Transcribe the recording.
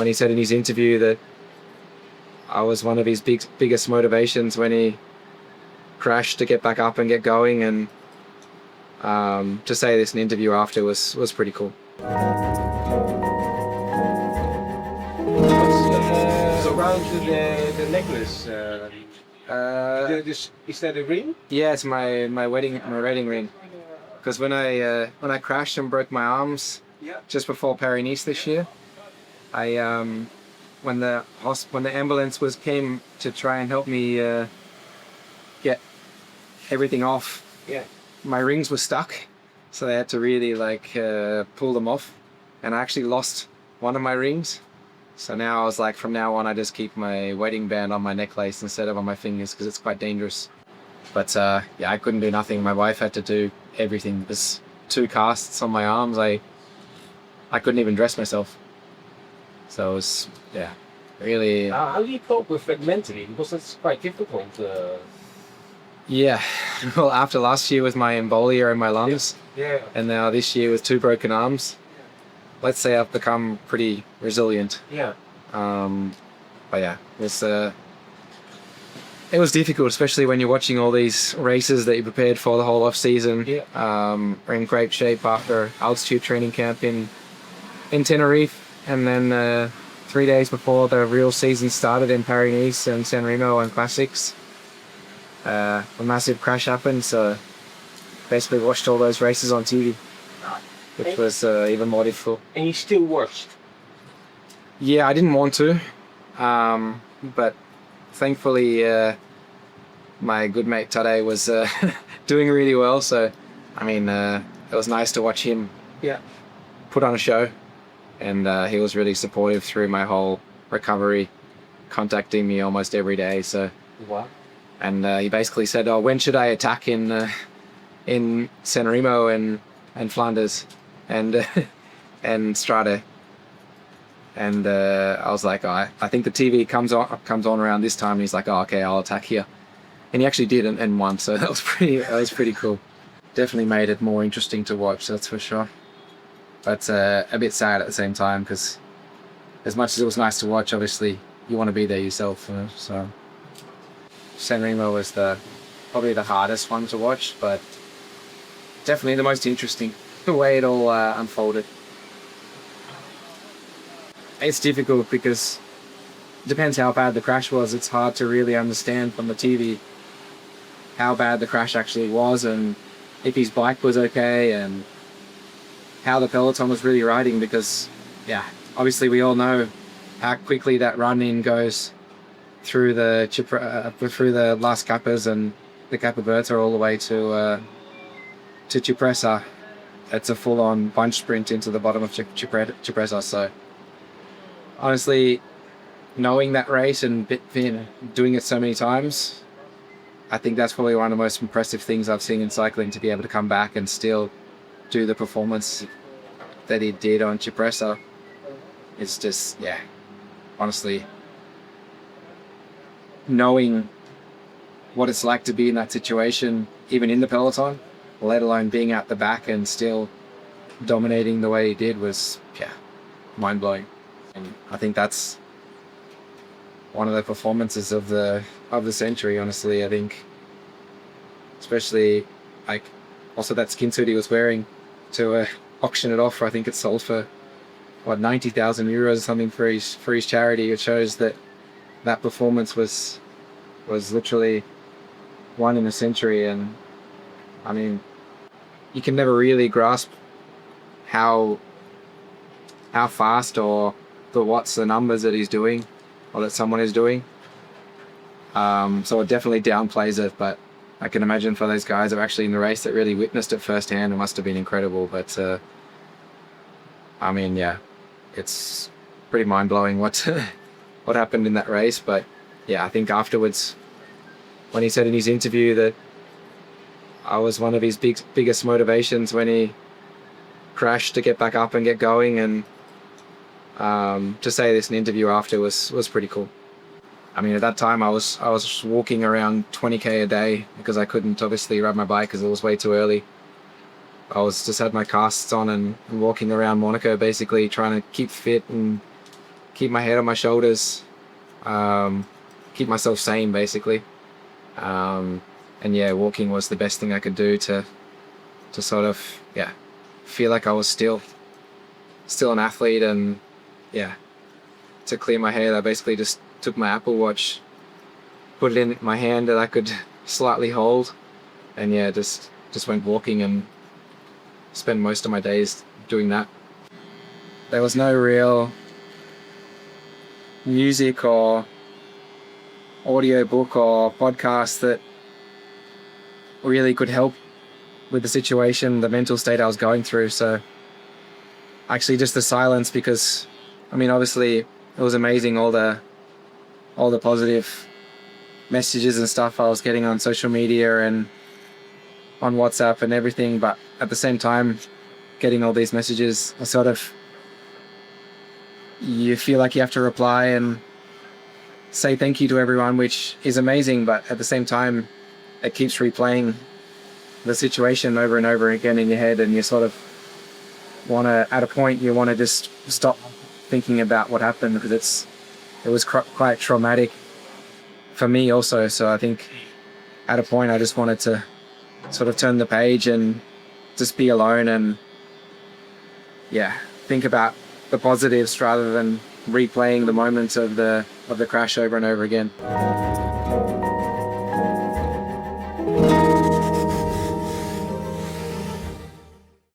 when he said in his interview that I was one of his biggest motivations when he crashed to get back up and get going, and to say this in an interview after was pretty cool. What's around the necklace? Is that a ring? Yeah, it's my wedding ring. Because when I crashed and broke my arms just before Paris-Nice this year, when the ambulance came to try and help me get everything off, my rings were stuck, so they had to really pull them off, and I actually lost one of my rings. So now I was like, from now on I just keep my wedding band on my necklace instead of on my fingers, because it's quite dangerous. But yeah, I couldn't do nothing. My wife had to do everything. There's 2 casts on my arms. I couldn't even dress myself. So it was, yeah, really... How do you cope with it mentally? Because it's quite difficult. Yeah, well, after last year with my embolia in my lungs, and now this year with 2 broken arms, let's say I've become pretty resilient. Yeah. But yeah, it was difficult, especially when you're watching all these races that you prepared for the whole off season. We're in great shape after altitude training camp in Tenerife, and then 3 days before the real season started in Paris-Nice and San Remo and Classics, a massive crash happened. So basically watched all those races on TV, which was even more difficult. And you still watched? Yeah, I didn't want to, but thankfully my good mate Tadej was doing really well, so I mean it was nice to watch him put on a show, and he was really supportive through my whole recovery, contacting me almost every day. So wow. And he basically said, oh, when should I attack in San Remo and Flanders and and Strade? And I was like, oh, I think the TV comes on around this time. And he's like, oh, okay, I'll attack here. And he actually did and won. So that was pretty cool. Definitely made it more interesting to watch, that's for sure. But a bit sad at the same time, because as much as it was nice to watch, obviously you want to be there yourself. You know? So San Remo was probably the hardest one to watch, but definitely the most interesting, the way it all unfolded. It's difficult because it depends how bad the crash was. It's hard to really understand from the TV how bad the crash actually was, and if his bike was okay, and how the peloton was really riding, because yeah, obviously we all know how quickly that run-in goes through the 𝗵𝗲𝗹𝗶 and the 𝗵𝗵𝗲𝗹𝗏 all the way to 𝗵𝗵𝗄. It's a full-on bunch sprint into the bottom of 𝗵𝗵𝗄. So honestly, knowing that race and doing it so many times, I think that's probably one of the most impressive things I've seen in cycling, to be able to come back and still do the performance that he did on 𝗵𝗵𝗄. It's just, yeah, honestly, knowing what it's like to be in that situation, even in the peloton, let alone being out the back and still dominating the way he did, was, yeah, mind-blowing. And I think that's one of the performances of the century, honestly. I think, especially like also that skin suit he was wearing to auction it off for, I think it sold for what, 90,000 euros or something for his charity. It shows that that performance was literally one in a century. And I mean, you can never really grasp how fast or the numbers that he's doing, or that someone is doing. So it definitely downplays it, but I can imagine for those guys that are actually in the race that really witnessed it firsthand, it must have been incredible. But I mean, yeah, it's pretty mind-blowing what happened in that race. But yeah, I think afterwards, when he said in his interview that I was one of his biggest motivations when he crashed to get back up and get going, and to say this in an interview after was pretty cool. I mean, at that time I was walking around 20k a day, because I couldn't obviously ride my bike because it was way too early. I was just had my casts on and walking around Monaco, basically trying to keep fit and keep my head on my shoulders, keep myself sane basically. And yeah, walking was the best thing I could do to sort of, yeah, feel like I was still an athlete. And yeah, to clear my head, I basically just took my Apple Watch, put it in my hand that I could slightly hold, and yeah, just went walking and spent most of my days doing that. There was no real music or audio book or podcast that really could help with the situation, the mental state I was going through. So actually just the silence, because I mean, obviously it was amazing, all the positive messages and stuff I was getting on social media and on WhatsApp and everything, but at the same time getting all these messages, I sort of, you feel like you have to reply and say thank you to everyone, which is amazing, but at the same time it keeps replaying the situation over and over again in your head, and you sort of want to, at a point you want to just stop thinking about what happened, because it was quite traumatic for me also. So I think at a point I just wanted to sort of turn the page and just be alone and yeah, think about the positives rather than replaying the moments of the crash over and over again.